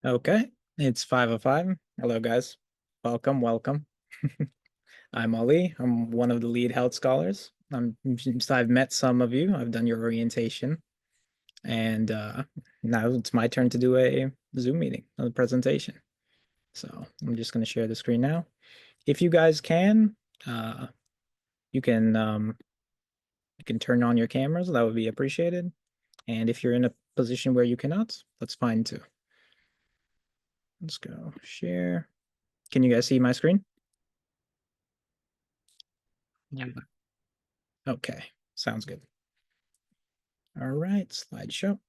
Okay, it's 5:05. Hello, guys. Welcome, welcome. I'm Ali. I'm one of the lead health scholars. I've met some of you. I've done your orientation, and now it's my turn to do a Zoom meeting, a presentation. So I'm just going to share the screen now. If you guys can, uh, you can you can turn on your cameras. That would be appreciated. And if you're in a position where you cannot, that's fine too. Let's go share. Can you guys see my screen? Yeah. Okay, sounds good. All right, slideshow.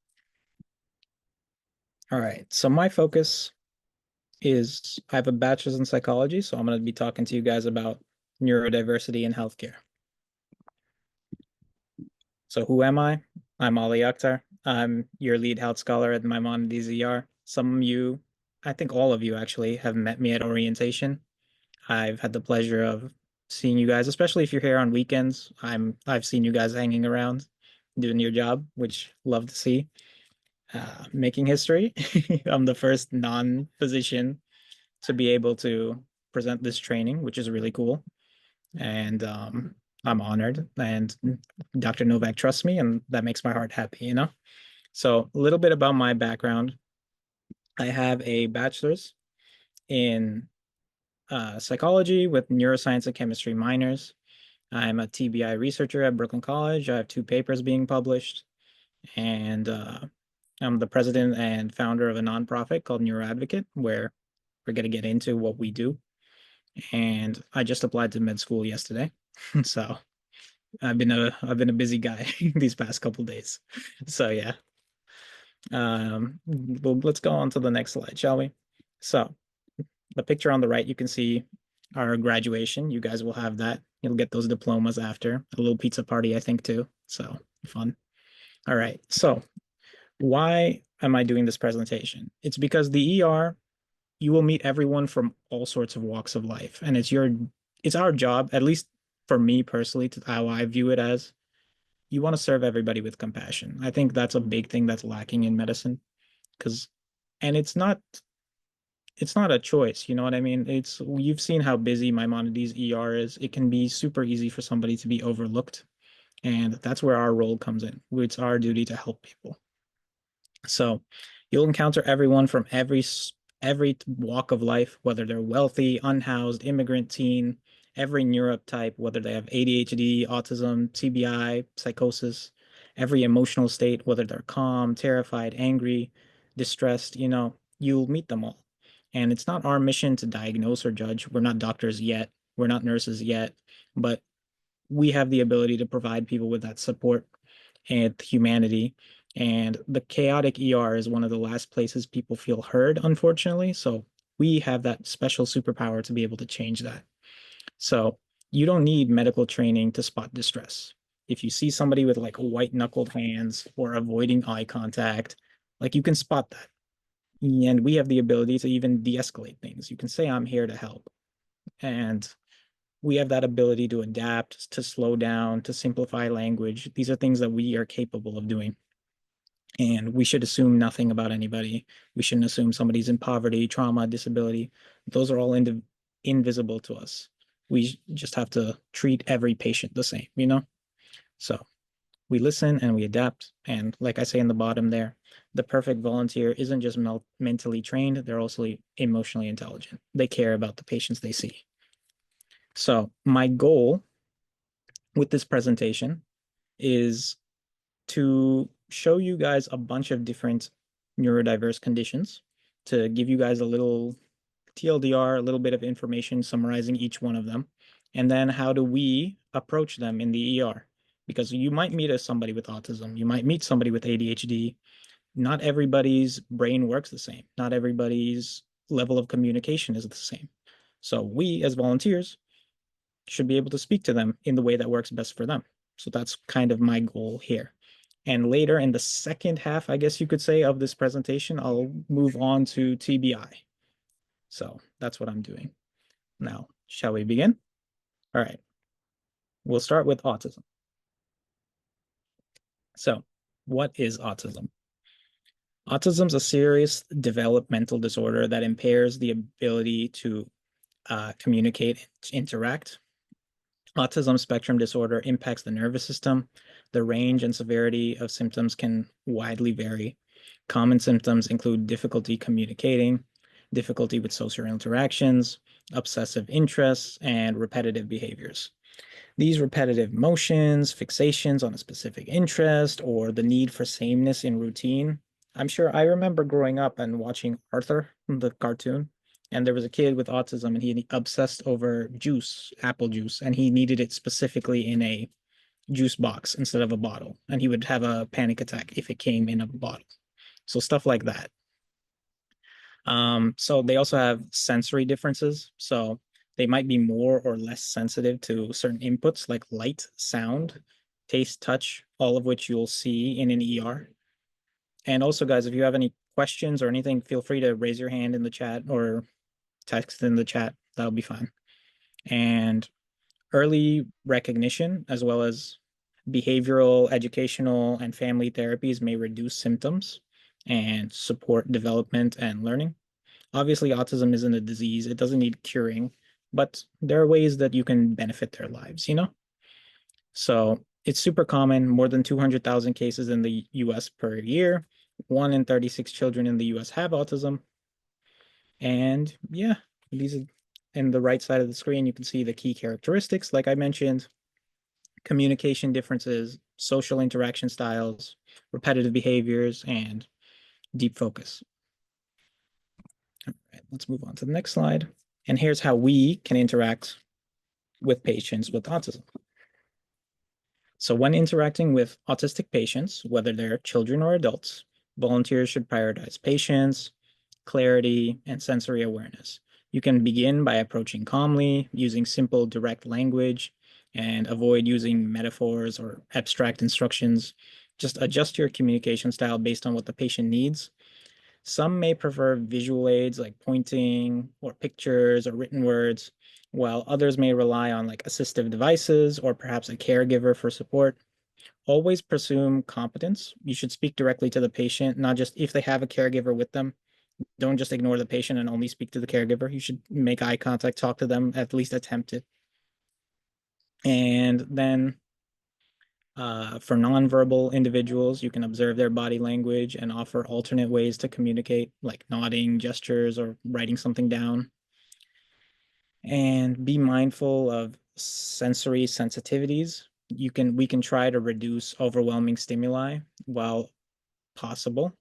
All right, so my focus is I have a bachelor's in psychology, so I'm going to be talking to you guys about neurodiversity in healthcare. So who am I? I'm Ali Akhtar. I'm your lead health scholar at Maimonides ER. Some of you, I think all of you actually, have met me at orientation. I've had the pleasure of seeing you guys, especially if you're here on weekends. I've seen you guys hanging around doing your job, which love to see. Making history. I'm the first non-physician to be able to present this training, which is really cool. And I'm honored. And Dr. Novak trusts me, and that makes my heart happy, you know? So, a little bit about my background. I have a bachelor's in psychology with neuroscience and chemistry minors. I'm a TBI researcher at Brooklyn College. I have two papers being published, and I'm the president and founder of a nonprofit called Neuroadvocate, where we're going to get into what we do. And I just applied to med school yesterday, so I've been a busy guy these past couple days. So yeah, well, let's go on to the next slide, shall we? So the picture on the right, you can see our graduation. You guys will have that. You'll get those diplomas after a little pizza party, I think, too. So fun. All right. So why am I doing this presentation? It's because the ER, you will meet everyone from all sorts of walks of life. And it's our job, at least for me personally, to how I view it as you want to serve everybody with compassion. I think that's a big thing that's lacking in medicine. Because and it's not a choice, you know what I mean? It's you've seen how busy Maimonides ER is. It can be super easy for somebody to be overlooked. And that's where our role comes in. It's our duty to help people. So you'll encounter everyone from every walk of life, whether they're wealthy, unhoused, immigrant, teen, every neurotype, whether they have ADHD, autism, TBI, psychosis, every emotional state, whether they're calm, terrified, angry, distressed, you'll meet them all. And it's not our mission to diagnose or judge. We're not doctors yet. We're not nurses yet, but we have the ability to provide people with that support and humanity. And the chaotic ER is one of the last places people feel heard, unfortunately. So we have that special superpower to be able to change that. So you don't need medical training to spot distress. If you see somebody with like white knuckled hands or avoiding eye contact, like you can spot that. And we have the ability to even de-escalate things. You can say, I'm here to help. And we have that ability to adapt, to slow down, to simplify language. These are things that we are capable of doing. And we should assume nothing about anybody. We shouldn't assume somebody's in poverty, trauma, disability. Those are all invisible to us. We just have to treat every patient the same, you know? So we listen and we adapt. And like I say in the bottom there, the perfect volunteer isn't just mentally trained, they're also emotionally intelligent. They care about the patients they see. So my goal with this presentation is to show you guys a bunch of different neurodiverse conditions, to give you guys a little TLDR, a little bit of information summarizing each one of them, and then how do we approach them in the ER? Because you might meet somebody with autism, you might meet somebody with ADHD. Not everybody's brain works the same. Not everybody's level of communication is the same. So we, as volunteers, should be able to speak to them in the way that works best for them. So that's kind of my goal here. And later in the second half, I guess you could say, of this presentation, I'll move on to TBI. So that's what I'm doing. Now, shall we begin? All right. We'll start with autism. So what is autism? Autism's a serious developmental disorder that impairs the ability to communicate, interact. Autism spectrum disorder impacts the nervous system. The range and severity of symptoms can widely vary. Common symptoms include difficulty communicating, difficulty with social interactions, obsessive interests, and repetitive behaviors. These repetitive motions, fixations on a specific interest, or the need for sameness in routine. I'm sure I remember growing up and watching Arthur, the cartoon, and there was a kid with autism and he obsessed over juice, apple juice, and he needed it specifically in a juice box instead of a bottle. And he would have a panic attack if it came in a bottle. So stuff like that. So they also have sensory differences. So they might be more or less sensitive to certain inputs like light, sound, taste, touch, all of which you'll see in an ER. And also, guys, if you have any questions or anything, feel free to raise your hand in the chat or text in the chat. That'll be fine. And early recognition, as well as behavioral, educational, and family therapies may reduce symptoms and support development and learning. Obviously, autism isn't a disease, it doesn't need curing, but there are ways that you can benefit their lives, you know? So it's super common, more than 200,000 cases in the US per year. 1 in 36 children in the US have autism. And yeah, these are in the right side of the screen, you can see the key characteristics, like I mentioned, communication differences, social interaction styles, repetitive behaviors, and deep focus. All right, let's move on to the next slide. And here's how we can interact with patients with autism. So when interacting with autistic patients, whether they're children or adults, volunteers should prioritize patience, clarity, and sensory awareness. You can begin by approaching calmly, using simple, direct language, and avoid using metaphors or abstract instructions. Just adjust your communication style based on what the patient needs. Some may prefer visual aids like pointing or pictures or written words, while others may rely on like assistive devices or perhaps a caregiver for support. Always presume competence. You should speak directly to the patient, not just if they have a caregiver with them. Don't just ignore the patient and only speak to the caregiver. You should make eye contact, talk to them, at least attempt it. And then for nonverbal individuals, you can observe their body language and offer alternate ways to communicate, like nodding, gestures, or writing something down. And be mindful of sensory sensitivities. We can try to reduce overwhelming stimuli while possible.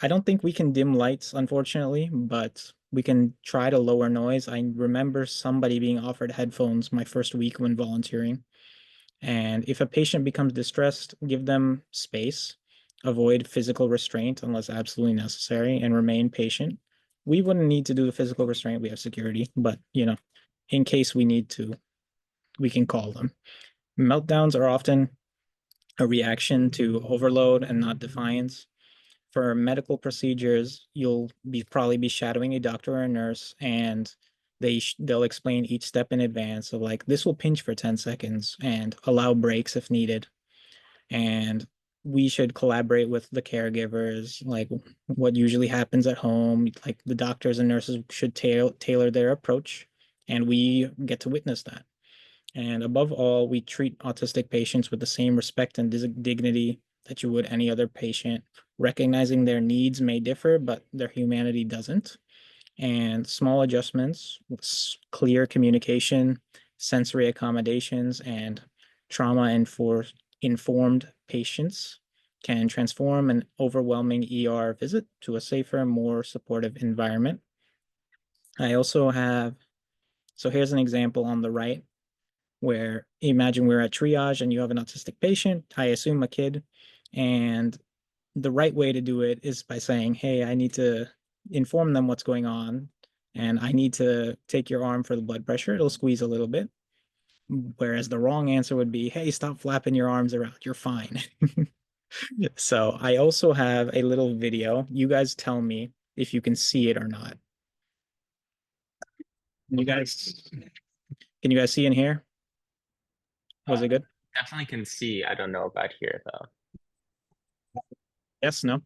I don't think we can dim lights, unfortunately, but we can try to lower noise. I remember somebody being offered headphones my first week when volunteering. And if a patient becomes distressed, give them space, avoid physical restraint unless absolutely necessary, and remain patient. We wouldn't need to do the physical restraint, we have security, but in case we need to, we can call them. Meltdowns are often a reaction to overload and not defiance. For medical procedures, you'll probably be shadowing a doctor or a nurse, and they'll explain each step in advance of like this will pinch for 10 seconds and allow breaks if needed. And we should collaborate with the caregivers, like what usually happens at home. Like the doctors and nurses should tailor their approach, and we get to witness that. And above all, we treat autistic patients with the same respect and dignity that you would any other patient, recognizing their needs may differ, but their humanity doesn't. And small adjustments, clear communication, sensory accommodations, and trauma informed patients can transform an overwhelming ER visit to a safer, more supportive environment. I also have, so here's an example on the right where imagine we're at triage and you have an autistic patient, I assume a kid, and the right way to do it is by saying, hey, I need to inform them what's going on and I need to take your arm for the blood pressure. It'll squeeze a little bit. Whereas the wrong answer would be, hey, stop flapping your arms around. You're fine. So I also have a little video. You guys tell me if you can see it or not. You guys, can you guys see in here? Was it good? Definitely can see. I don't know about here though. Yes, no?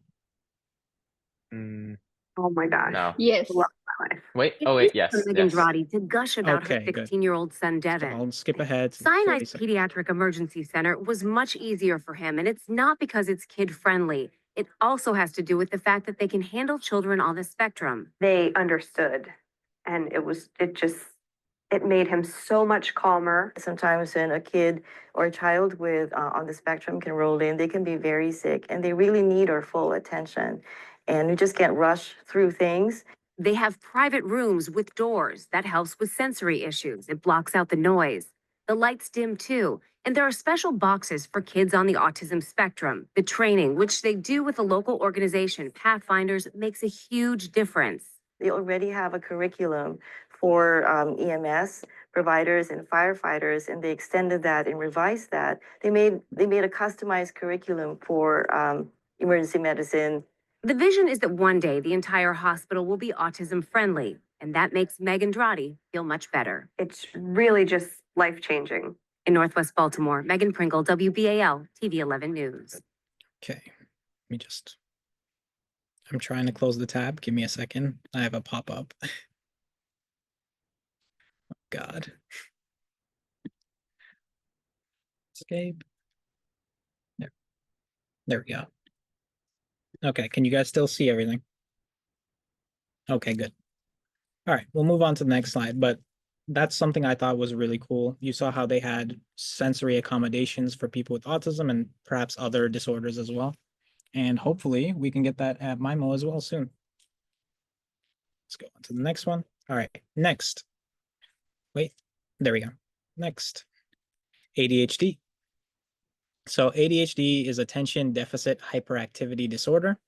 Oh my gosh. No. Yes. Love my life. Wait. Oh, wait. Yes. Megan Yes. Dradi to gush about her Okay, good. 15-year-old son, So Devin. I'll skip ahead to Sinai's 40 seconds. Pediatric Emergency Center was much easier for him, and it's not because it's kid-friendly. It also has to do with the fact that they can handle children on the spectrum. They understood, and it made him so much calmer. Sometimes when a kid or a child with on the spectrum can roll in, they can be very sick and they really need our full attention. And we just can't rush through things. They have private rooms with doors. That helps with sensory issues. It blocks out the noise. The lights dim too. And there are special boxes for kids on the autism spectrum. The training, which they do with a local organization, Pathfinders, makes a huge difference. They already have a curriculum for EMS providers and firefighters, and they extended that and revised that. They made a customized curriculum for emergency medicine. The vision is that one day the entire hospital will be autism friendly, and that makes Megan Dradi feel much better. It's really just life-changing. In Northwest Baltimore, Megan Pringle, WBAL, TV 11 News. Okay, I'm trying to close the tab. Give me a second. I have a pop-up. Oh, God. Escape. There we go. Okay, can you guys still see everything? Okay, good. All right, we'll move on to the next slide, but that's something I thought was really cool. You saw how they had sensory accommodations for people with autism and perhaps other disorders as well. And hopefully we can get that at MIMO as well soon. Let's go on to the next one. All right, next. Wait, there we go. Next, ADHD. So ADHD is attention deficit hyperactivity disorder.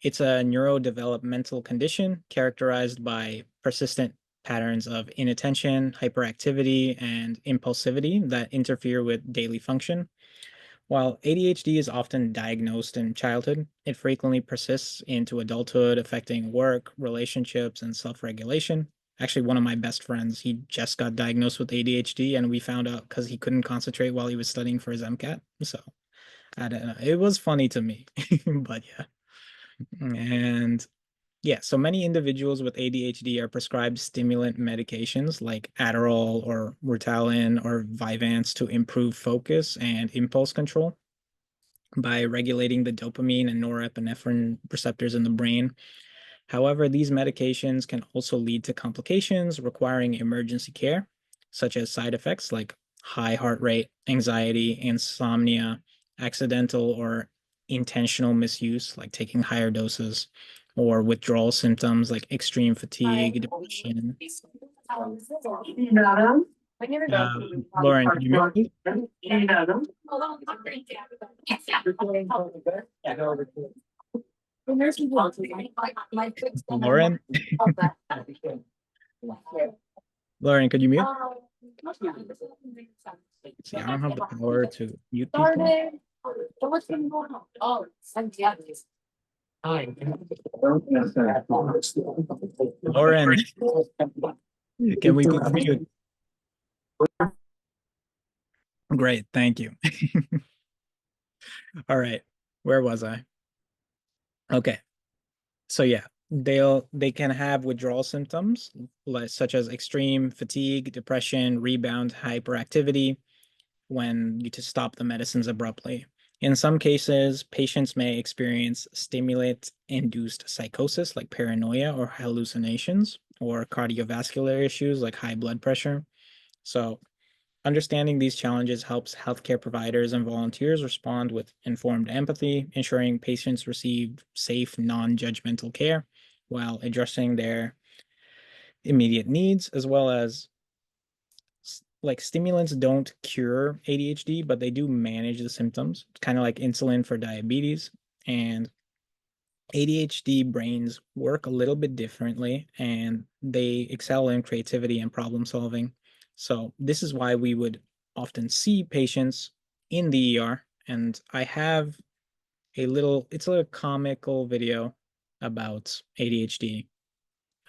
It's a neurodevelopmental condition characterized by persistent patterns of inattention, hyperactivity, and impulsivity that interfere with daily function. While ADHD is often diagnosed in childhood, it frequently persists into adulthood, affecting work, relationships, and self-regulation. Actually, one of my best friends, he just got diagnosed with ADHD, and we found out because he couldn't concentrate while he was studying for his MCAT. So I don't know. It was funny to me, but yeah. And yeah, so many individuals with ADHD are prescribed stimulant medications like Adderall or Ritalin or Vyvanse to improve focus and impulse control by regulating the dopamine and norepinephrine receptors in the brain. However, these medications can also lead to complications requiring emergency care, such as side effects like high heart rate, anxiety, insomnia, accidental or intentional misuse, like taking higher doses, or withdrawal symptoms like extreme fatigue, depression. Lauren, can you mute me? Lauren? Lauren, could you mute? See, I don't have the power to mute people. Lauren, can we please mute? Great, thank you. All right, where was I? Okay, so yeah, they can have withdrawal symptoms such as extreme fatigue, depression, rebound hyperactivity when you just stop the medicines abruptly. In some cases, patients may experience stimulant-induced psychosis like paranoia or hallucinations, or cardiovascular issues like high blood pressure. So understanding these challenges helps healthcare providers and volunteers respond with informed empathy, ensuring patients receive safe, non-judgmental care while addressing their immediate needs, as well as like stimulants don't cure ADHD, but they do manage the symptoms, kind of like insulin for diabetes. And ADHD brains work a little bit differently and they excel in creativity and problem solving. So this is why we would often see patients in the ER. And I have it's a comical video about ADHD.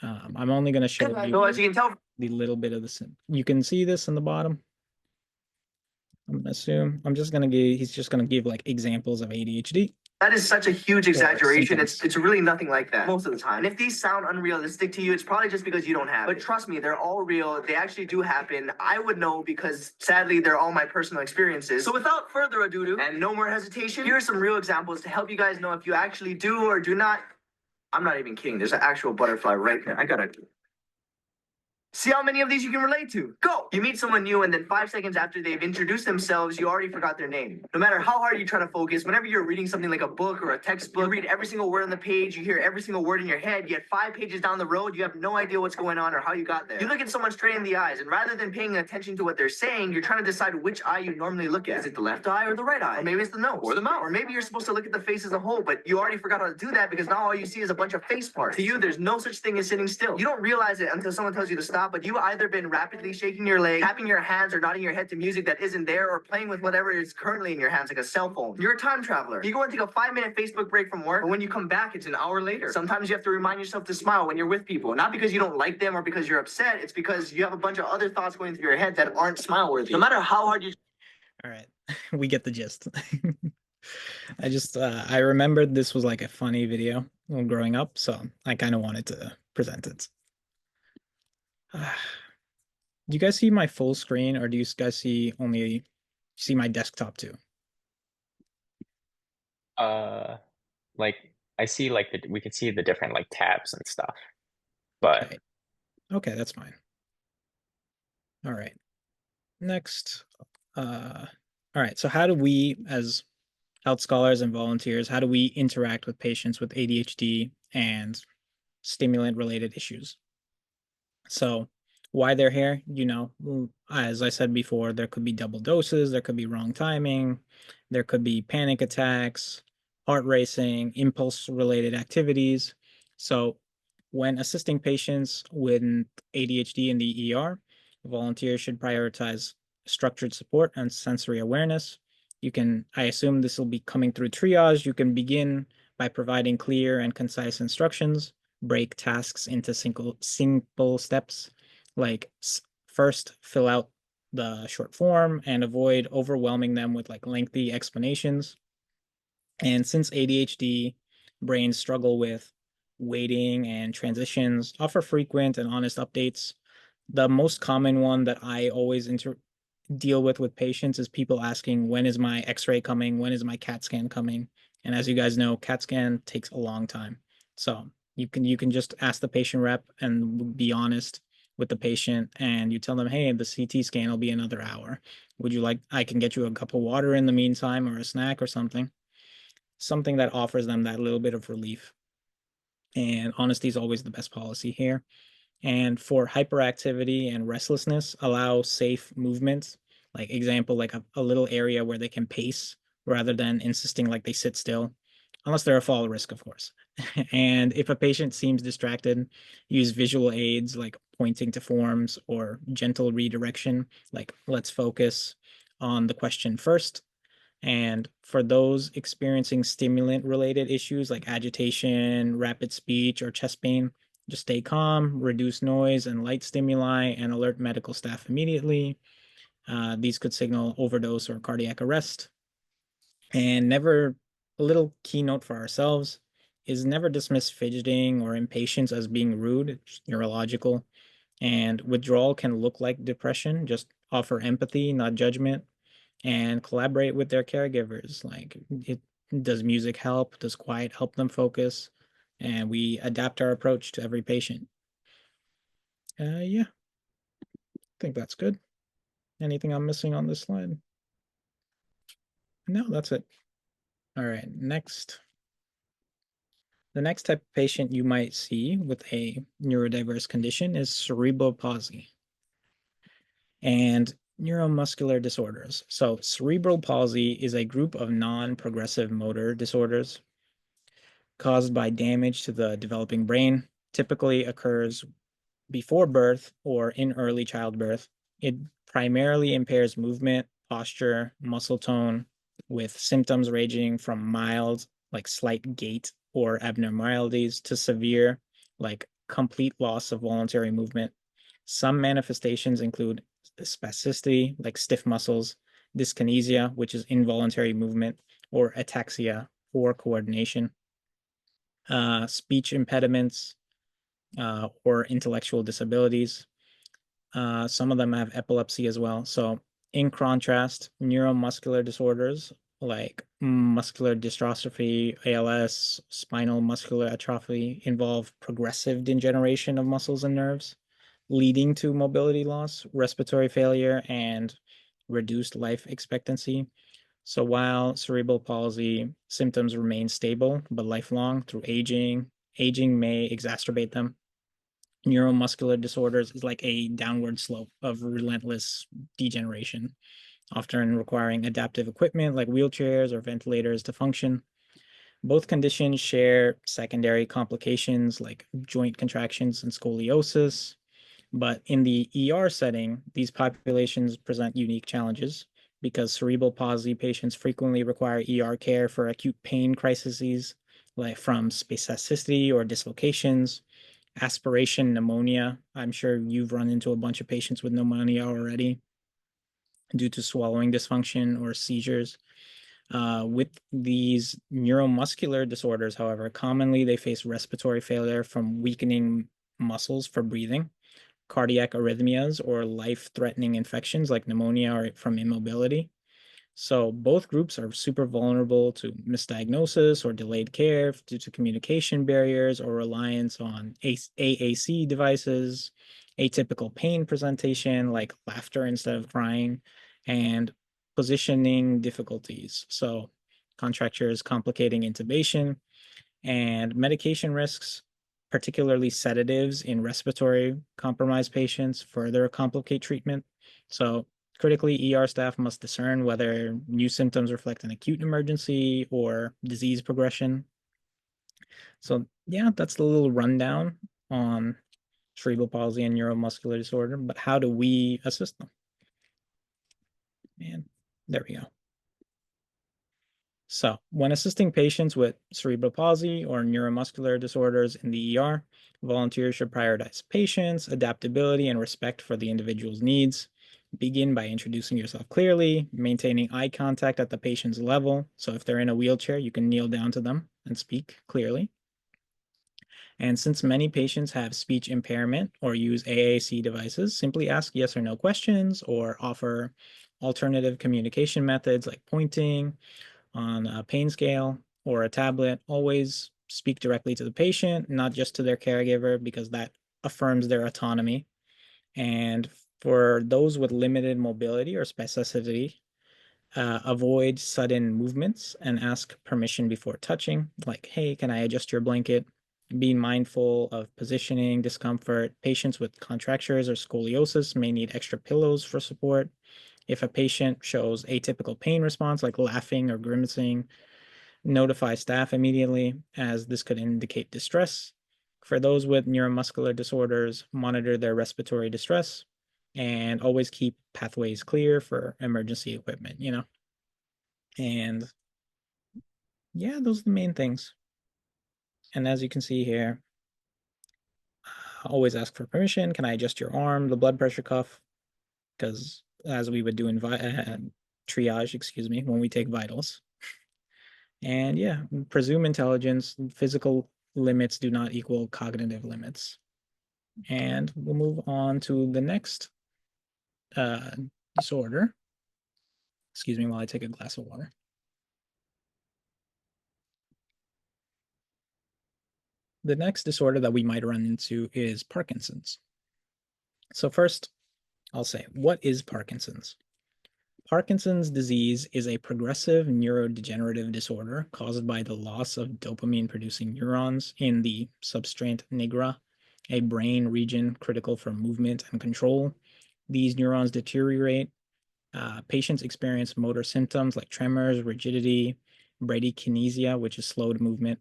I'm only going to show you as you can tell, the little bit of the, you can see this in the bottom. I'm gonna assume, he's just gonna give like examples of ADHD. That is such a huge exaggeration. symptoms. It's really nothing like that most of the time. And if these sound unrealistic to you, it's probably just because you don't have it. But trust me, they're all real. They actually do happen. I would know because sadly, they're all my personal experiences. So without further ado, and no more hesitation, here are some real examples to help you guys know if you actually do or do not. I'm not even kidding. There's an actual butterfly right there. I gotta see how many of these you can relate to. Go! You meet someone new, and then 5 seconds after they've introduced themselves, you already forgot their name. No matter how hard you try to focus, whenever you're reading something like a book or a textbook, you read every single word on the page, you hear every single word in your head, yet 5 pages down the road, you have no idea what's going on or how you got there. You look at someone straight in the eyes, and rather than paying attention to what they're saying, you're trying to decide which eye you normally look at. Is it the left eye or the right eye? Or maybe it's the nose or the mouth. Or maybe you're supposed to look at the face as a whole, but you already forgot how to do that because now all you see is a bunch of face parts. To you, there's no such thing as sitting still. You don't realize it until someone tells you to stop, but you've either been rapidly shaking your leg, tapping your hands, or nodding your head to music that isn't there, or playing with whatever is currently in your hands, like a cell phone. You're a time traveler. You go and take a 5-minute Facebook break from work, but when you come back, it's an hour later. Sometimes you have to remind yourself to smile when you're with people, not because you don't like them or because you're upset. It's because you have a bunch of other thoughts going through your head that aren't smile worthy. No matter how hard you. All right, we get the gist. I remembered this was like a funny video when growing up, so I kind of wanted to present it. Do you guys see my full screen, or do you guys see my desktop too? Like I see like we can see the different like tabs and stuff, but Okay, that's fine. All right. Next, all right. So how do we, as health scholars and volunteers, how do we interact with patients with ADHD and stimulant-related issues? So why they're here, as I said before, there could be double doses, there could be wrong timing, there could be panic attacks, heart racing, impulse-related activities. So when assisting patients with ADHD in the ER, volunteers should prioritize structured support and sensory awareness. I assume this will be coming through triage. You can begin by providing clear and concise instructions, break tasks into simple steps, like first fill out the short form and avoid overwhelming them with like lengthy explanations. And since ADHD brains struggle with waiting and transitions, offer frequent and honest updates. The most common one that I always deal with patients is people asking, when is my x-ray coming? When is my CAT scan coming? And as you guys know, CAT scan takes a long time. So you can just ask the patient rep and be honest with the patient, and you tell them, hey, the CT scan will be another hour. Would you like, I can get you a cup of water in the meantime, or a snack or something that offers them that little bit of relief. And honesty is always the best policy here. And for hyperactivity and restlessness, allow safe movements. Like example, like a little area where they can pace rather than insisting like they sit still, unless they're a fall risk, of course. And if a patient seems distracted, use visual aids like pointing to forms or gentle redirection, like let's focus on the question first. And for those experiencing stimulant-related issues like agitation, rapid speech, or chest pain, just stay calm, reduce noise and light stimuli, and alert medical staff immediately. These could signal overdose or cardiac arrest. And a little keynote for ourselves is never dismiss fidgeting or impatience as being rude. It's neurological. And withdrawal can look like depression. Just offer empathy, not judgment, and collaborate with their caregivers. Like, does music help? Does quiet help them focus? And we adapt our approach to every patient. Yeah, I think that's good. Anything I'm missing on this slide? No, that's it. All right, next. The next type of patient you might see with a neurodiverse condition is cerebral palsy and neuromuscular disorders. So cerebral palsy is a group of non-progressive motor disorders caused by damage to the developing brain. Typically occurs before birth or in early childbirth. It primarily impairs movement, posture, muscle tone, with symptoms ranging from mild, like slight gait or abnormalities, to severe, like complete loss of voluntary movement. Some manifestations include spasticity, like stiff muscles, dyskinesia, which is involuntary movement, or ataxia, poor coordination, speech impediments, or intellectual disabilities. Some of them have epilepsy as well. So in contrast, neuromuscular disorders like muscular dystrophy, ALS, spinal muscular atrophy involve progressive degeneration of muscles and nerves, leading to mobility loss, respiratory failure, and reduced life expectancy. So while cerebral palsy symptoms remain stable but lifelong through aging, aging may exacerbate them. Neuromuscular disorders is like a downward slope of relentless degeneration, often requiring adaptive equipment like wheelchairs or ventilators to function. Both conditions share secondary complications like joint contractions and scoliosis, but in the ER setting, these populations present unique challenges because cerebral palsy patients frequently require ER care for acute pain crises, like from spasticity or dislocations, aspiration pneumonia. I'm sure you've run into a bunch of patients with pneumonia already due to swallowing dysfunction or seizures. With these neuromuscular disorders, however, commonly they face respiratory failure from weakening muscles for breathing, cardiac arrhythmias, or life-threatening infections like pneumonia or from immobility. So both groups are super vulnerable to misdiagnosis or delayed care due to communication barriers or reliance on AAC devices, atypical pain presentation like laughter instead of crying, and positioning difficulties. So contractures complicating intubation and medication risks, particularly sedatives in respiratory compromised patients, further complicate treatment. So critically, ER staff must discern whether new symptoms reflect an acute emergency or disease progression. So yeah, that's the little rundown on cerebral palsy and neuromuscular disorder, but how do we assist them? And there we go. So when assisting patients with cerebral palsy or neuromuscular disorders in the ER, volunteers should prioritize patience, adaptability, and respect for the individual's needs. Begin by introducing yourself clearly, maintaining eye contact at the patient's level. So if they're in a wheelchair, you can kneel down to them and speak clearly. And since many patients have speech impairment or use AAC devices, simply ask yes or no questions or offer alternative communication methods like pointing on a pain scale or a tablet. Always speak directly to the patient, not just to their caregiver, because that affirms their autonomy. And for those with limited mobility or spasticity, avoid sudden movements and ask permission before touching, like, hey, can I adjust your blanket? Be mindful of positioning, discomfort. Patients with contractures or scoliosis may need extra pillows for support. If a patient shows atypical pain response, like laughing or grimacing, notify staff immediately, as this could indicate distress. For those with neuromuscular disorders, monitor their respiratory distress and always keep pathways clear for emergency equipment, And yeah, those are the main things. And as you can see here, always ask for permission. Can I adjust your arm, the blood pressure cuff? Because as we would do in triage, excuse me, when we take vitals. And yeah, presume intelligence. Physical limits do not equal cognitive limits. And we'll move on to the next disorder. Excuse me while I take a glass of water. The next disorder that we might run into is Parkinson's. So first, I'll say, what is Parkinson's? Parkinson's disease is a progressive neurodegenerative disorder caused by the loss of dopamine-producing neurons in the substrate nigra, a brain region critical for movement and control. These neurons deteriorate. Patients experience motor symptoms like tremors, rigidity, bradykinesia, which is slowed movement,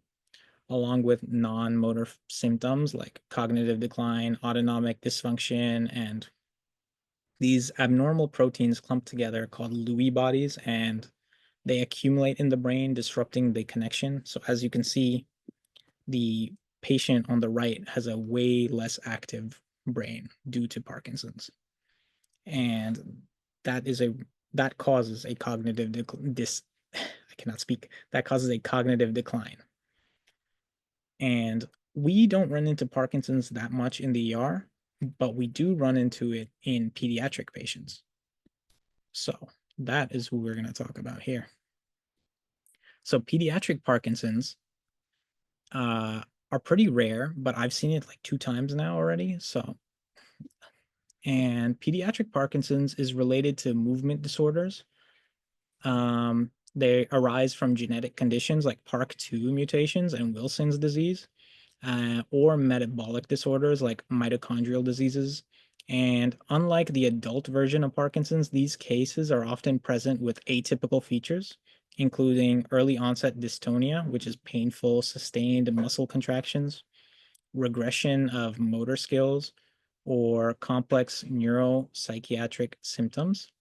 along with non-motor symptoms like cognitive decline, autonomic dysfunction, and these abnormal proteins clump together called Lewy bodies, and they accumulate in the brain, disrupting the connection. So as you can see, the patient on the right has a way less active brain due to Parkinson's. And that causes a cognitive I cannot speak, that causes a cognitive decline. And we don't run into Parkinson's that much in the ER, but we do run into it in pediatric patients. So that is who we're going to talk about here. So pediatric Parkinson's are pretty rare, but I've seen it like 2 times now already. And pediatric Parkinson's is related to movement disorders. They arise from genetic conditions like PARC2 mutations and Wilson's disease, or metabolic disorders like mitochondrial diseases. And unlike the adult version of Parkinson's, these cases are often present with atypical features, including early onset dystonia, which is painful, sustained muscle contractions, regression of motor skills, or complex neuropsychiatric symptoms.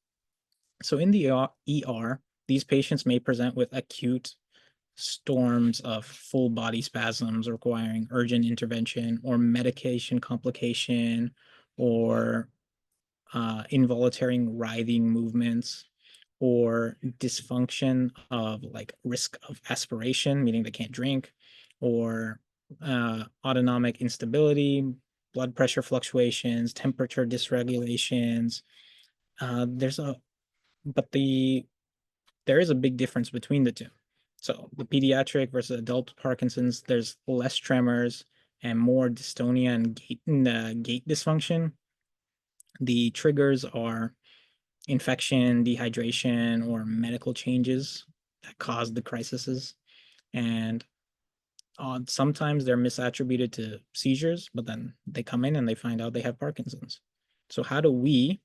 So in the ER, these patients may present with acute storms of full body spasms requiring urgent intervention, or medication complication, or involuntary writhing movements, or dysfunction of like risk of aspiration, meaning they can't drink, or autonomic instability, blood pressure fluctuations, temperature dysregulations. There is a big difference between the two. So the pediatric versus adult Parkinson's, there's less tremors and more dystonia and gait dysfunction. The triggers are infection, dehydration, or medical changes that cause the crises. And sometimes they're misattributed to seizures, but then they come in and they find out they have Parkinson's. So how do we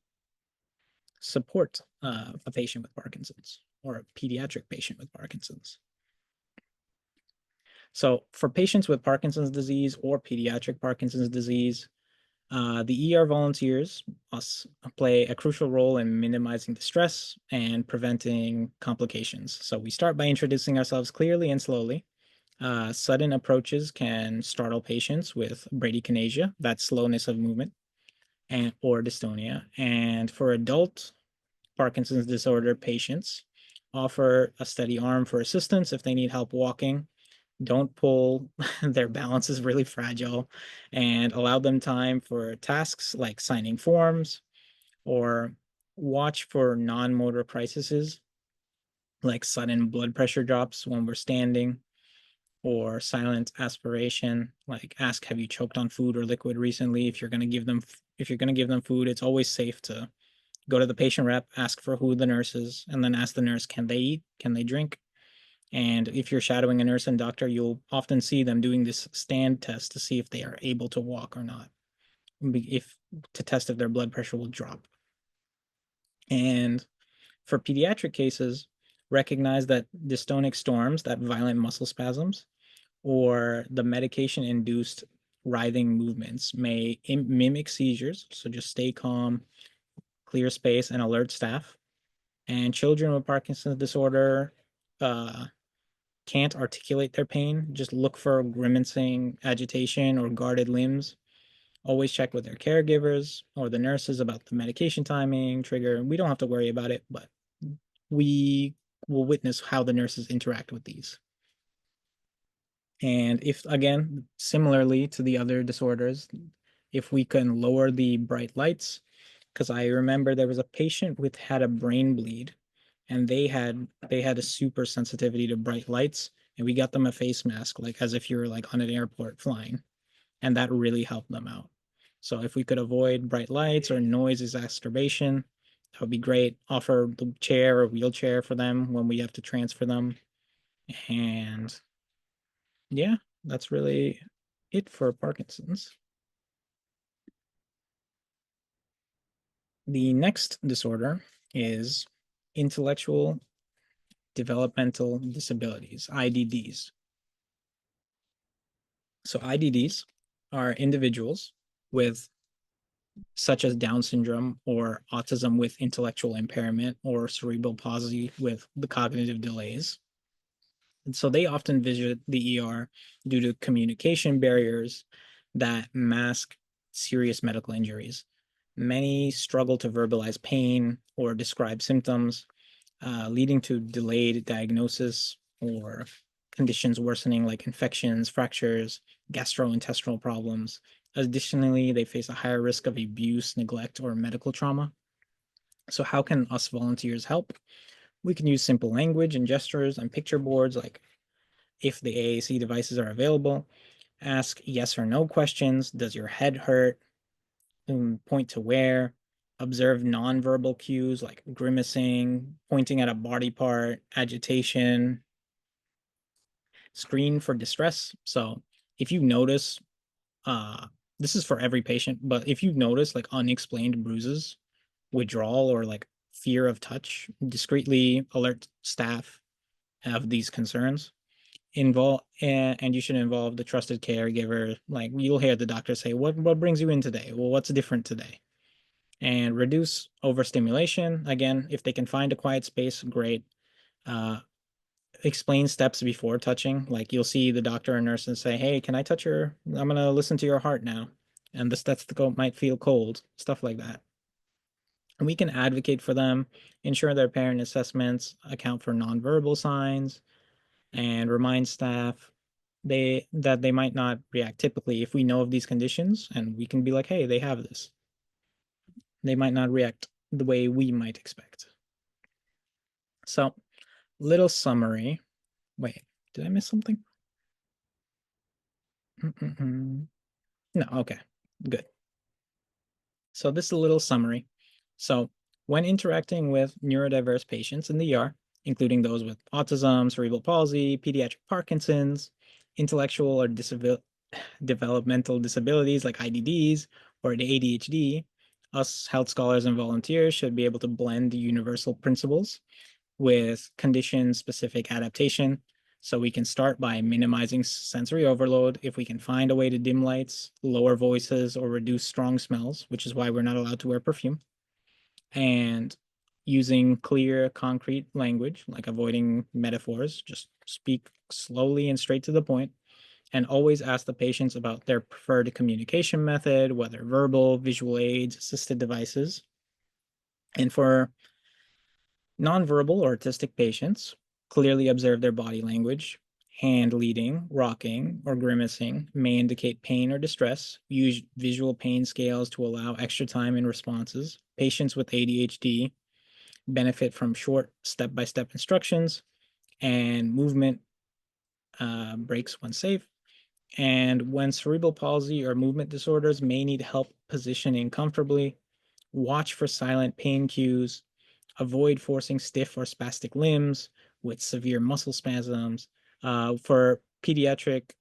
support a patient with Parkinson's, or a pediatric patient with Parkinson's? So for patients with Parkinson's disease or pediatric Parkinson's disease, the ER volunteers play a crucial role in minimizing distress and preventing complications. So we start by introducing ourselves clearly and slowly. Sudden approaches can startle patients with bradykinesia, that's slowness of movement, or dystonia. And for adult Parkinson's disorder patients, offer a steady arm for assistance if they need help walking. Don't pull, their balance is really fragile, and allow them time for tasks like signing forms, or watch for non-motor crises like sudden blood pressure drops when we're standing, or silent aspiration, like ask, have you choked on food or liquid recently? If you're going to give them food, it's always safe to go to the patient rep, ask for who the nurse is, and then ask the nurse, can they eat? Can they drink? And if you're shadowing a nurse and doctor, you'll often see them doing this stand test to see if they are able to walk or not, to test if their blood pressure will drop. And for pediatric cases, recognize that dystonic storms, that violent muscle spasms, or the medication-induced writhing movements may mimic seizures. So just stay calm, clear space, and alert staff. And children with Parkinson's disorder can't articulate their pain. Just look for grimacing agitation or guarded limbs. Always check with their caregivers or the nurses about the medication timing, trigger. We don't have to worry about it, but we will witness how the nurses interact with these. And if, again, similarly to the other disorders, if we can lower the bright lights, because I remember there was a patient with had a brain bleed, and they had a super sensitivity to bright lights, and we got them a face mask, like as if you were like on an airport flying, and that really helped them out. So if we could avoid bright lights or noise exacerbation, that would be great. Offer the chair or wheelchair for them when we have to transfer them. And yeah, that's really it for Parkinson's. The next disorder is intellectual developmental disabilities, IDDs. So IDDs are individuals with such as Down syndrome or autism with intellectual impairment, or cerebral palsy with the cognitive delays. And so they often visit the ER due to communication barriers that mask serious medical injuries. Many struggle to verbalize pain or describe symptoms. leading to delayed diagnosis or conditions worsening like infections, fractures, gastrointestinal problems. Additionally, they face a higher risk of abuse, neglect, or medical trauma. So how can us volunteers help? We can use simple language and gestures and picture boards, like if the AAC devices are available. Ask yes or no questions. Does your head hurt? Point to where. Observe nonverbal cues like grimacing, pointing at a body part, agitation. Screen for distress. So if you notice, this is for every patient, but if you notice like unexplained bruises, withdrawal, or like fear of touch, discreetly alert staff of these concerns. And you should involve the trusted caregiver. Like you'll hear the doctor say, what brings you in today? Well, what's different today? And reduce overstimulation. Again, if they can find a quiet space, great. Explain steps before touching. Like you'll see the doctor or nurse and say, hey, can I touch your, I'm gonna listen to your heart now. And the stethoscope might feel cold, stuff like that. And we can advocate for them, ensure their parent assessments account for nonverbal signs, and remind staff that they might not react typically. If we know of these conditions, and we can be like, hey, they have this, they might not react the way we might expect. So, little summary. Wait, did I miss something? No, okay, good. So this is a little summary. So when interacting with neurodiverse patients in the ER, including those with autism, cerebral palsy, pediatric Parkinson's, intellectual or developmental disabilities like IDDs or the ADHD, us health scholars and volunteers should be able to blend universal principles with condition-specific adaptation. So we can start by minimizing sensory overload. If we can find a way to dim lights, lower voices, or reduce strong smells, which is why we're not allowed to wear perfume, and using clear, concrete language, like avoiding metaphors, just speak slowly and straight to the point, and always ask the patients about their preferred communication method, whether verbal, visual aids, assisted devices. And for nonverbal or autistic patients, clearly observe their body language. Hand leading, rocking, or grimacing may indicate pain or distress. Use visual pain scales to allow extra time in responses. Patients with ADHD benefit from short step-by-step instructions, and movement breaks when safe. And when cerebral palsy or movement disorders may need help positioning comfortably, watch for silent pain cues, avoid forcing stiff or spastic limbs with severe muscle spasms. For pediatric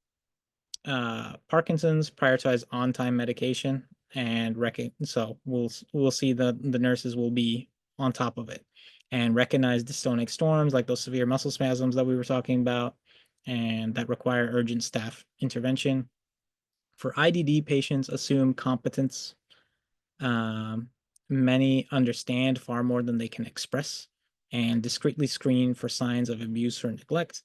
Parkinson's, prioritize on-time medication, and so we'll see the nurses will be on top of it, and recognize dystonic storms like those severe muscle spasms that we were talking about, and that require urgent staff intervention. For IDD patients, assume competence. Many understand far more than they can express, and discreetly screen for signs of abuse or neglect.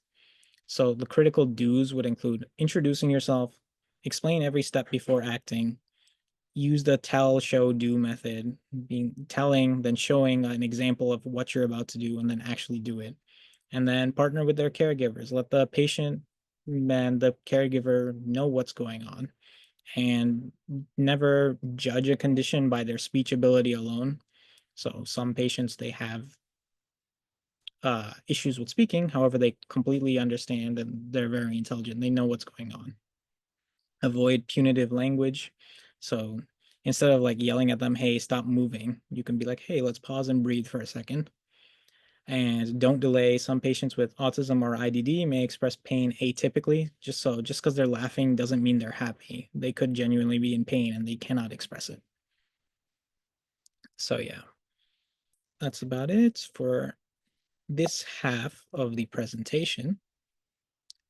So the critical do's would include introducing yourself, explain every step before acting, use the tell, show, do method, being telling, then showing an example of what you're about to do, and then actually do it. And then partner with their caregivers. Let the patient and the caregiver know what's going on, and never judge a condition by their speech ability alone. So some patients, they have issues with speaking. However, they completely understand and they're very intelligent. They know what's going on. Avoid punitive language. So instead of like yelling at them, hey, stop moving, you can be like, hey, let's pause and breathe for a second. And don't delay. Some patients with autism or IDD may express pain atypically. Just because they're laughing doesn't mean they're happy. They could genuinely be in pain and they cannot express it. So yeah, that's about it for this half of the presentation.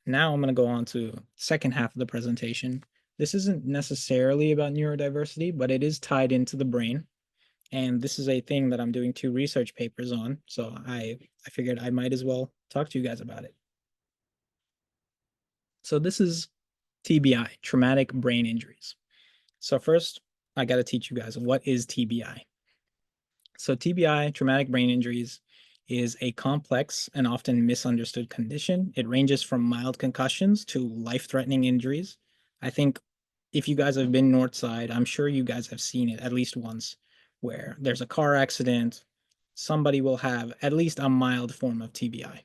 Now I'm going to go on to the second half of the presentation. This isn't necessarily about neurodiversity, but it is tied into the brain. And this is a thing that I'm doing 2 research papers on. So I figured I might as well talk to you guys about it. So this is TBI, traumatic brain injuries. So first, I got to teach you guys, what is TBI? So TBI, traumatic brain injuries, is a complex and often misunderstood condition. It ranges from mild concussions to life-threatening injuries. I think if you guys have been north side, I'm sure you guys have seen it at least once, where there's a car accident, somebody will have at least a mild form of TBI.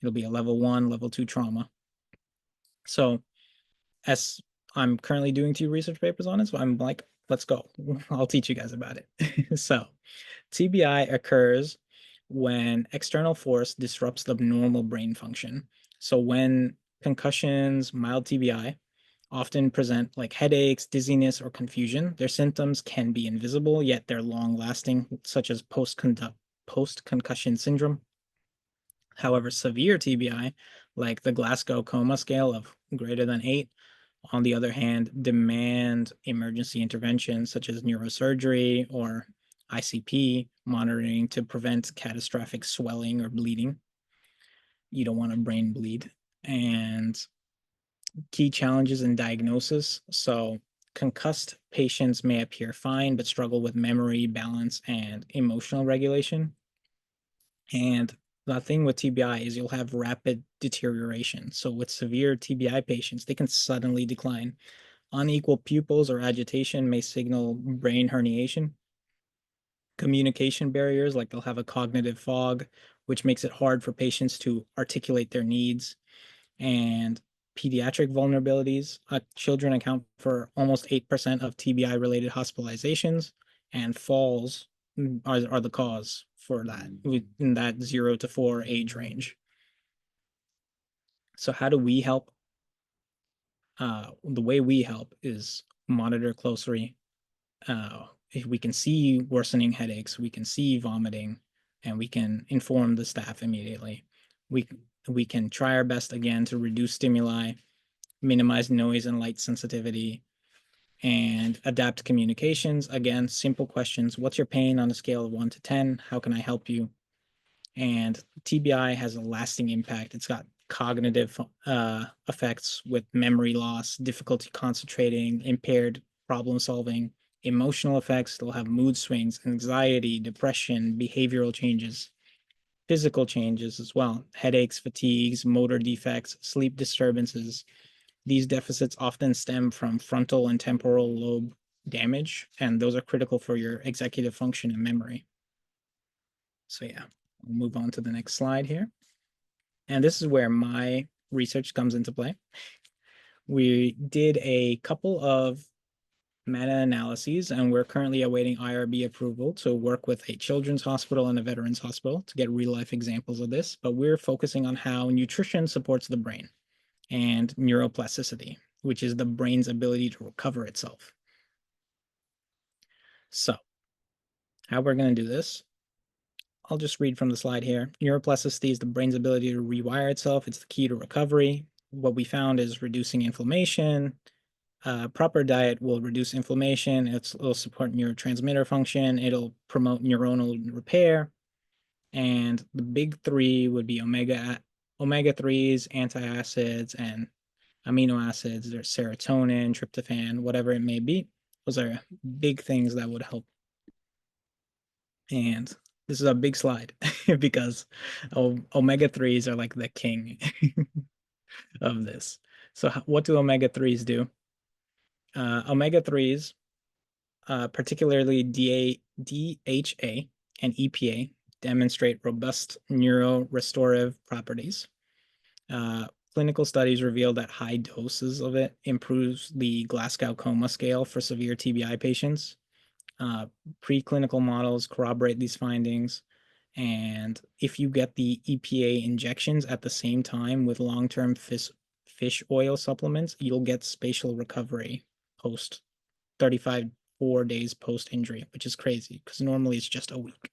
It'll be a level 1, level 2 trauma. So as I'm currently doing 2 research papers on it, so I'm like, let's go. I'll teach you guys about it. So TBI occurs when external force disrupts the normal brain function. So when concussions, mild TBI, often present like headaches, dizziness, or confusion, their symptoms can be invisible, yet they're long-lasting, such as post-concussion syndrome. However, severe TBI, like the Glasgow Coma Scale of greater than 8, on the other hand, demand emergency intervention such as neurosurgery or ICP monitoring to prevent catastrophic swelling or bleeding. You don't want a brain bleed. And key challenges in diagnosis. So concussed patients may appear fine, but struggle with memory, balance, and emotional regulation. And the thing with TBI is you'll have rapid deterioration. So with severe TBI patients, they can suddenly decline. Unequal pupils or agitation may signal brain herniation. Communication barriers, like they'll have a cognitive fog, which makes it hard for patients to articulate their needs. And pediatric vulnerabilities, children account for almost 8% of TBI-related hospitalizations, and falls are the cause for that in that 0 to 4 age range. So how do we help? The way we help is monitor closely. If we can see worsening headaches, we can see vomiting, and we can inform the staff immediately. We can try our best again to reduce stimuli, minimize noise and light sensitivity, and adapt communications. Again, simple questions. What's your pain on a scale of 1 to 10? How can I help you? And TBI has a lasting impact. It's got cognitive effects with memory loss, difficulty concentrating, impaired problem solving, emotional effects. They'll have mood swings, anxiety, depression, behavioral changes, physical changes as well, headaches, fatigues, motor defects, sleep disturbances. These deficits often stem from frontal and temporal lobe damage, and those are critical for your executive function and memory. So yeah, we'll move on to the next slide here. And this is where my research comes into play. We did a couple of meta-analyses, and we're currently awaiting IRB approval to work with a children's hospital and a veterans hospital to get real-life examples of this, but we're focusing on how nutrition supports the brain and neuroplasticity, which is the brain's ability to recover itself. So how we're going to do this, I'll just read from the slide here. Neuroplasticity is the brain's ability to rewire itself. It's the key to recovery. What we found is reducing inflammation. Proper diet will reduce inflammation. It'll support neurotransmitter function. It'll promote neuronal repair. And the big 3 would be omega 3s, antacids, and amino acids. There's serotonin, tryptophan, whatever it may be. Those are big things that would help. And this is a big slide because omega 3s are like the king of this. So what do omega 3s do? Omega 3s, particularly DHA and EPA, demonstrate robust neurorestorative properties. Clinical studies reveal that high doses of it improves the Glasgow Coma Scale for severe TBI patients. Preclinical models corroborate these findings. And if you get the EPA injections at the same time with long-term fish oil supplements, you'll get spatial recovery post 4 days post-injury, which is crazy because normally it's just a week.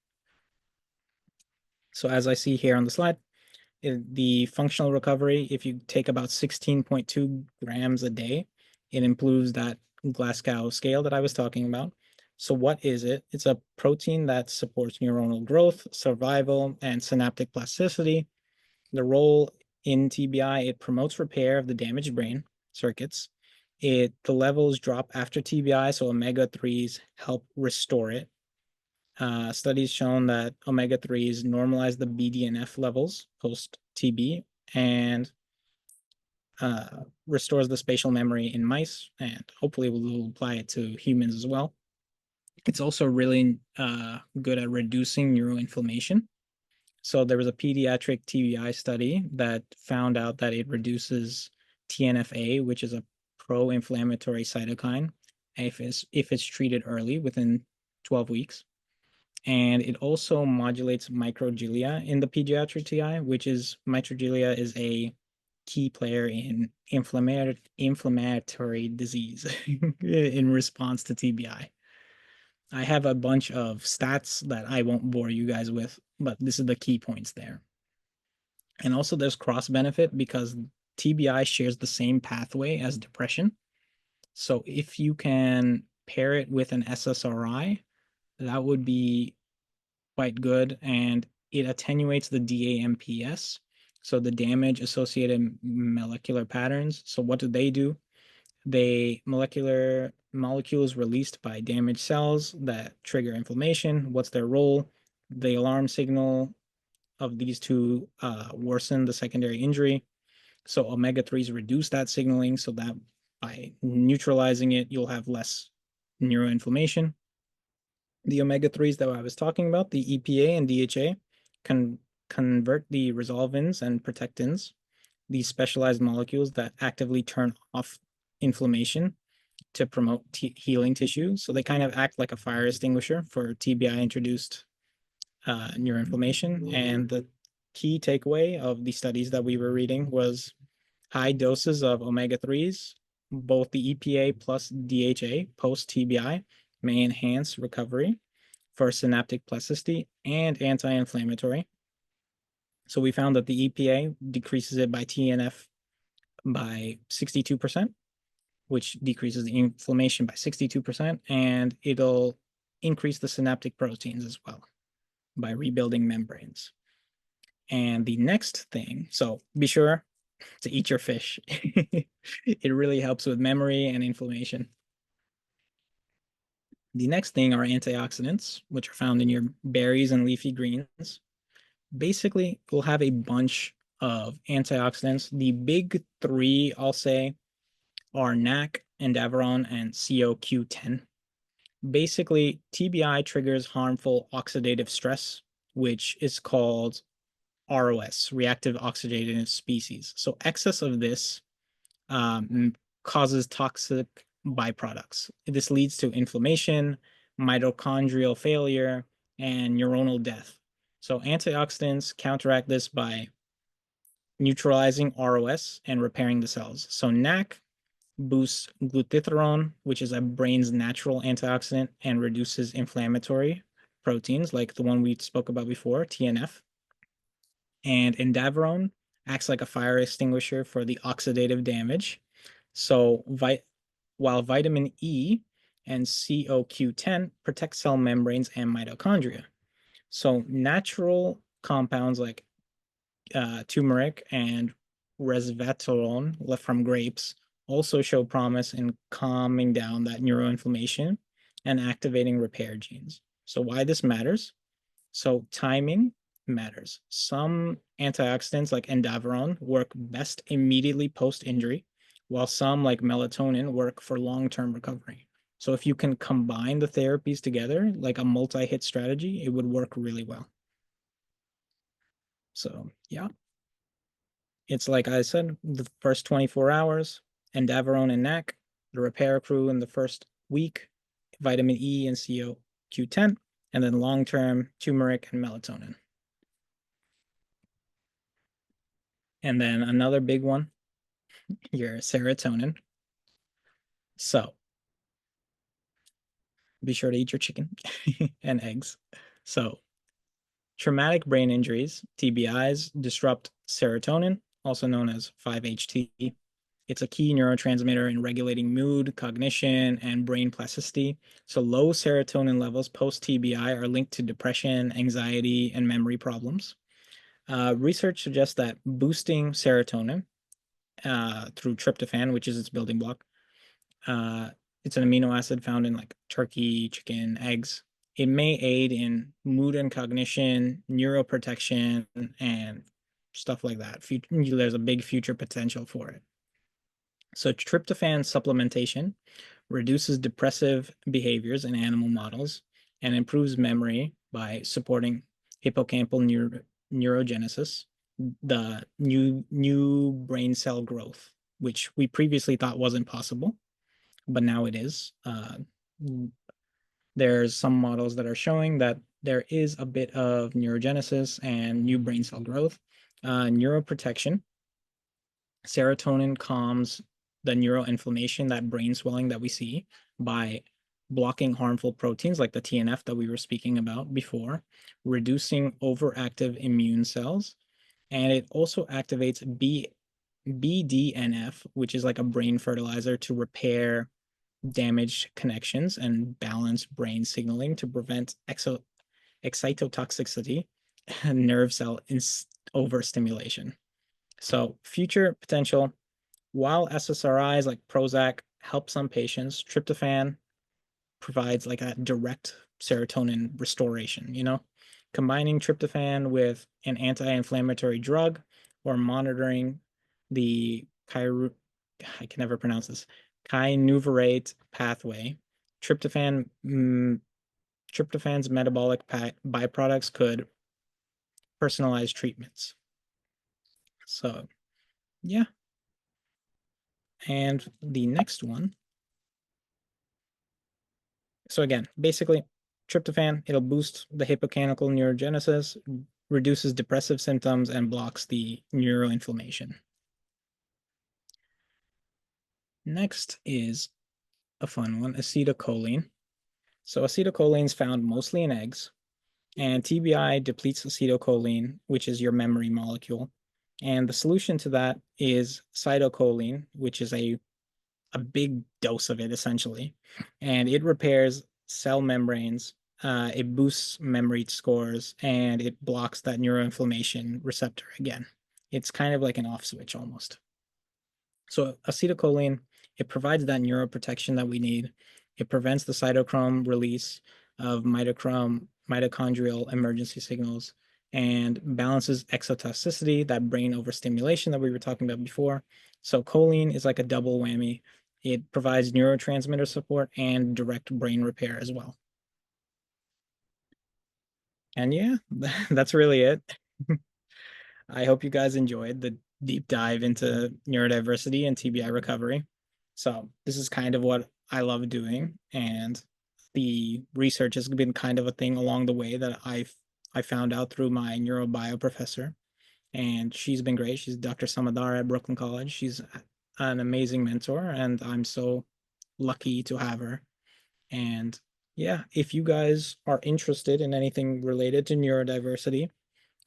So as I see here on the slide, the functional recovery, if you take about 16.2 grams a day, it improves that Glasgow scale that I was talking about. So what is it? It's a protein that supports neuronal growth, survival, and synaptic plasticity. The role in TBI, it promotes repair of the damaged brain circuits. The levels drop after TBI, so omega 3s help restore it. Studies shown that omega-3s normalize the BDNF levels post TB and restores the spatial memory in mice, and hopefully we'll apply it to humans as well. It's also really good at reducing neuroinflammation. So there was a pediatric TBI study that found out that it reduces TNF-A, which is a pro-inflammatory cytokine, if it's treated early within 12 weeks. And it also modulates microglia in the pediatric TI, which is microglia is a key player in inflammatory disease in response to TBI. I have a bunch of stats that I won't bore you guys with, but this is the key points there. And also there's cross benefit because TBI shares the same pathway as depression. So if you can pair it with an SSRI, that would be quite good, and it attenuates the DAMPS, so the damage associated molecular patterns. So what do? They molecules released by damaged cells that trigger inflammation. What's their role? The alarm signal of these two worsen the secondary injury. So omega-3s reduce that signaling so that by neutralizing it, you'll have less neuroinflammation. The omega-3s that I was talking about, the EPA and DHA, can convert the resolvins and protectins, these specialized molecules that actively turn off inflammation to promote healing tissue. So they kind of act like a fire extinguisher for TBI-induced neuroinflammation. And the key takeaway of the studies that we were reading was high doses of omega-3s, both the EPA plus DHA post-TBI, may enhance recovery for synaptic plasticity and anti-inflammatory. So we found that the EPA decreases it by TNF by 62%, which decreases the inflammation by 62%, and it'll increase the synaptic proteins as well by rebuilding membranes. And the next thing, so be sure to eat your fish. It really helps with memory and inflammation. The next thing are antioxidants, which are found in your berries and leafy greens. Basically, we'll have a bunch of antioxidants. The big three, I'll say, are NAC, endaveron, and CoQ10. Basically, TBI triggers harmful oxidative stress, which is called ROS, reactive oxidative species. So excess of this causes toxic byproducts. This leads to inflammation, mitochondrial failure, and neuronal death. So antioxidants counteract this by neutralizing ROS and repairing the cells. So NAC boosts glutathione, which is a brain's natural antioxidant, and reduces inflammatory proteins like the one we spoke about before, TNF. And endaveron acts like a fire extinguisher for the oxidative damage. So while vitamin E and CoQ10 protect cell membranes and mitochondria. So natural compounds like turmeric and resveratrol left from grapes also show promise in calming down that neuroinflammation and activating repair genes. So why this matters? So timing matters. Some antioxidants like endaveron work best immediately post-injury, while some like melatonin work for long-term recovery. So if you can combine the therapies together, like a multi-hit strategy, it would work really well. So yeah, it's like I said, the first 24 hours, endaveron and NAC, the repair crew in the first week, vitamin E and CoQ10, and then long-term turmeric and melatonin. And then another big one, your serotonin. So be sure to eat your chicken and eggs. So traumatic brain injuries, TBIs, disrupt serotonin, also known as 5-HT. It's a key neurotransmitter in regulating mood, cognition, and brain plasticity. So low serotonin levels post-TBI are linked to depression, anxiety, and memory problems. Research suggests that boosting serotonin through tryptophan, which is its building block, it's an amino acid found in like turkey, chicken, eggs, it may aid in mood and cognition, neuroprotection, and stuff like that. There's a big future potential for it. So tryptophan supplementation reduces depressive behaviors in animal models and improves memory by supporting hippocampal neurogenesis, the new brain cell growth, which we previously thought wasn't possible, but now it is. There's some models that are showing that there is a bit of neurogenesis and new brain cell growth. Neuroprotection. Serotonin calms the neuroinflammation, that brain swelling that we see, by blocking harmful proteins like the TNF that we were speaking about before, reducing overactive immune cells, and it also activates BDNF, which is like a brain fertilizer to repair damaged connections and balance brain signaling to prevent excitotoxicity and nerve cell overstimulation. So future potential, while SSRIs like Prozac help some patients, tryptophan provides like a direct serotonin restoration, combining tryptophan with an anti-inflammatory drug or monitoring the I can never pronounce this, kynuvirate pathway. Tryptophan's metabolic byproducts could personalize treatments. So, yeah. And the next one. So again, basically, tryptophan, it'll boost the hippocampal neurogenesis, reduces depressive symptoms, and blocks the neuroinflammation. Next is a fun one, acetylcholine. So acetylcholine is found mostly in eggs, and TBI depletes acetylcholine, which is your memory molecule. And the solution to that is cytokcholine, which is a big dose of it essentially, and it repairs cell membranes. It boosts memory scores, and it blocks that neuroinflammation receptor again. It's kind of like an off switch almost. So acetylcholine, it provides that neuroprotection that we need. It prevents the cytochrome release of mitochondrial emergency signals, and balances exotoxicity, that brain overstimulation that we were talking about before. So choline is like a double whammy. It provides neurotransmitter support and direct brain repair as well. And yeah, that's really it. I hope you guys enjoyed the deep dive into neurodiversity and TBI recovery. So this is kind of what I love doing, and the research has been kind of a thing along the way that I found out through my neurobio professor, and she's been great. She's Dr. Samadar at Brooklyn College. She's an amazing mentor, and I'm so lucky to have her. And yeah, if you guys are interested in anything related to neurodiversity,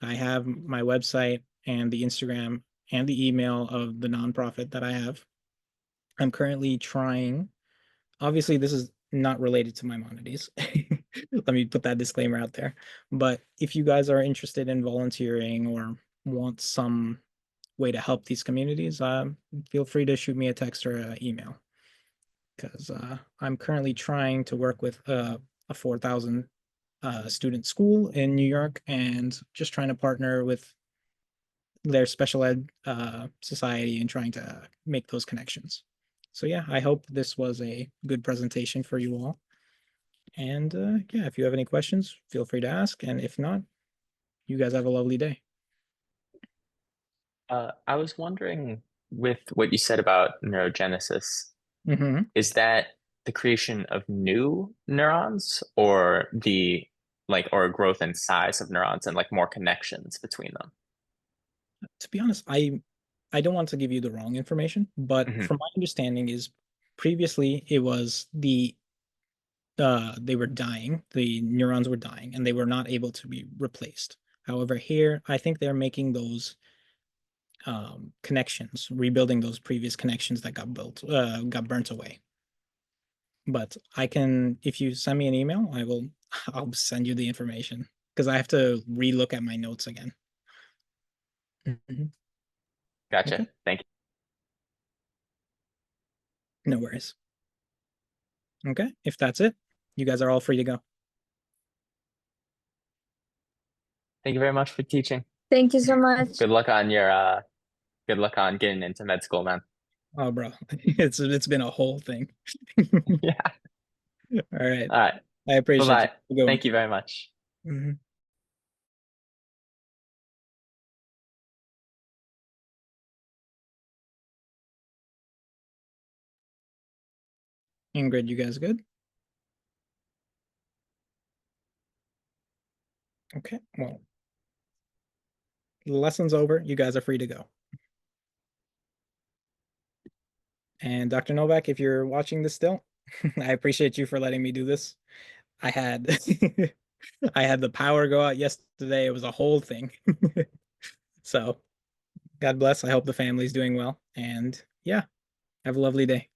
I have my website and the Instagram and the email of the nonprofit that I have. I'm currently trying, obviously, this is not related to Maimonides. Let me put that disclaimer out there. But if you guys are interested in volunteering or want some way to help these communities, feel free to shoot me a text or an email. Because I'm currently trying to work with a 4,000 student school in New York, and just trying to partner with their special ed society and trying to make those connections. So yeah, I hope this was a good presentation for you all. And yeah, if you have any questions, feel free to ask. And if not, you guys have a lovely day. I was wondering, with what you said about neurogenesis, is that the creation of new neurons, or or a growth in size of neurons and like more connections between them? To be honest, I don't want to give you the wrong information, but from my understanding is previously it was they were dying, the neurons were dying, and they were not able to be replaced. However, here I think they're making those connections, rebuilding those previous connections that got burnt away. But I can, if you send me an email, I'll send you the information, because I have to relook at my notes again. Gotcha. Okay. Thank you. No worries. Okay, if that's it, you guys are all free to go. Thank you very much for teaching. Thank you so much. Good luck on getting into med school, man. Oh, bro, it's been a whole thing. Yeah. All right. All right. I appreciate Bye-bye. you. Thank you very much. Mhm. Ingrid, you guys good? Okay, well, the lesson's over. You guys are free to go. And Dr. Novak, if you're watching this still, I appreciate you for letting me do this. I had I had the power go out yesterday. It was a whole thing. So God bless. I hope the family's doing well. And yeah, have a lovely day.